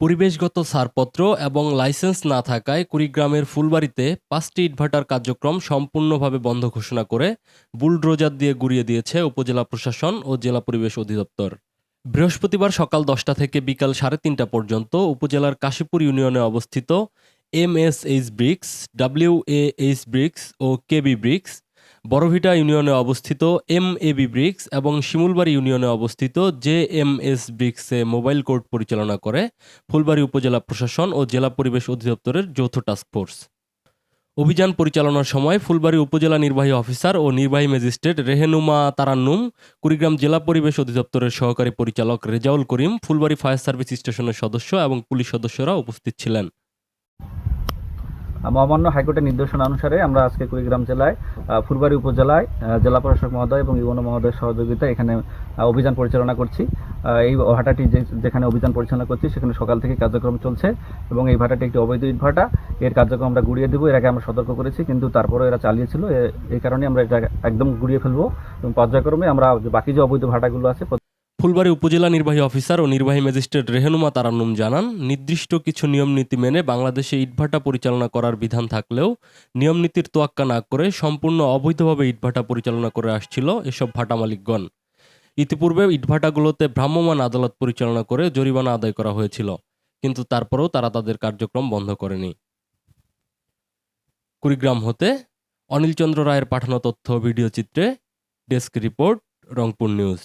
পরিবেশগত ছাড়পত্র এবং লাইসেন্স না থাকায় কুড়িগ্রামের ফুলবাড়ীতে ৫টি ইটভাটার কার্যক্রম সম্পূর্ণভাবে বন্ধ ঘোষণা করে বুলডোজার দিয়ে গুঁড়িয়ে দিয়েছে উপজেলা প্রশাসন ও জেলা পরিবেশ অধিদপ্তর। বৃহস্পতিবার সকাল ১০টা থেকে বিকাল ৩:৩০ পর্যন্ত উপজেলার কাশীপুর ইউনিয়নে অবস্থিত এমএসএইচ ব্রিক্স, ডব্লিউএএইচ ব্রিক্স ও কেবি ব্রিক্স, বড়ভিটা ইউনিয়নে অবস্থিত এমএবি ব্রিক্স এবং শিমুলবাড়ি ইউনিয়নে অবস্থিত জেএমএস ব্রিক্সে মোবাইল কোর্ট পরিচালনা করে ফুলবাড়ী উপজেলা প্রশাসন ও জেলা পরিবেশ অধিদপ্তরের যৌথ টাস্কফোর্স। অভিযান পরিচালনার সময় ফুলবাড়ী উপজেলা নির্বাহী অফিসার ও নির্বাহী ম্যাজিস্ট্রেট রেহেনুমা তারান্নুম, কুড়িগ্রাম জেলা পরিবেশ অধিদপ্তরের সহকারী পরিচালক রেজাউল করিম, ফুলবাড়ী ফায়ার সার্ভিস স্টেশনের সদস্য এবং পুলিশ সদস্যরা উপস্থিত ছিলেন। মহামান্য হাইকোর্টের নির্দেশনা অনুসারে আমরা আজকে কুড়িগ্রাম জেলায় ফুলবাড়ী উপজেলায় জেলা প্রশাসক মহোদয় এবং ইউনো মহোদয়ের সহযোগিতায় এখানে অভিযান পরিচালনা করছি। এই ভাটাটি যেখানে অভিযান পরিচালনা করছি সেখানে সকাল থেকে কার্যক্রম চলছে এবং এই ভাটাটি একটি অবৈধ ইট ভাটা। এর কার্যক্রম আমরা গুড়িয়ে দেবো, এর আগে আমরা সতর্ক করেছি, কিন্তু তারপরেও এরা চালিয়েছিল। এই কারণে আমরা এটা একদম গুড়িয়ে ফেলবো এবং পর্যায়ক্রমে আমরা বাকি যে অবৈধ ভাটাগুলো আছে। ফুলবাড়ী উপজেলা নির্বাহী অফিসার ও নির্বাহী ম্যাজিস্ট্রেট রেহেনুমা তারান্নুম জানান, নির্দিষ্ট কিছু নিয়মনীতি মেনে বাংলাদেশে ইটভাটা পরিচালনা করার বিধান থাকলেও নিয়মনীতির তোয়াক্কা না করে সম্পূর্ণ অবৈধভাবে ইটভাটা পরিচালনা করে আসছিল এসব ভাটা মালিকগণ। ইতিপূর্বে ইটভাটাগুলোতে ভ্রাম্যমাণ আদালত পরিচালনা করে জরিমানা আদায় করা হয়েছিল, কিন্তু তারপরেও তারা তাদের কার্যক্রম বন্ধ করেনি। কুড়িগ্রাম হতে অনিল চন্দ্র রায়ের পাঠানো তথ্য ভিডিও চিত্রে ডেস্ক রিপোর্ট, রংপুর নিউজ।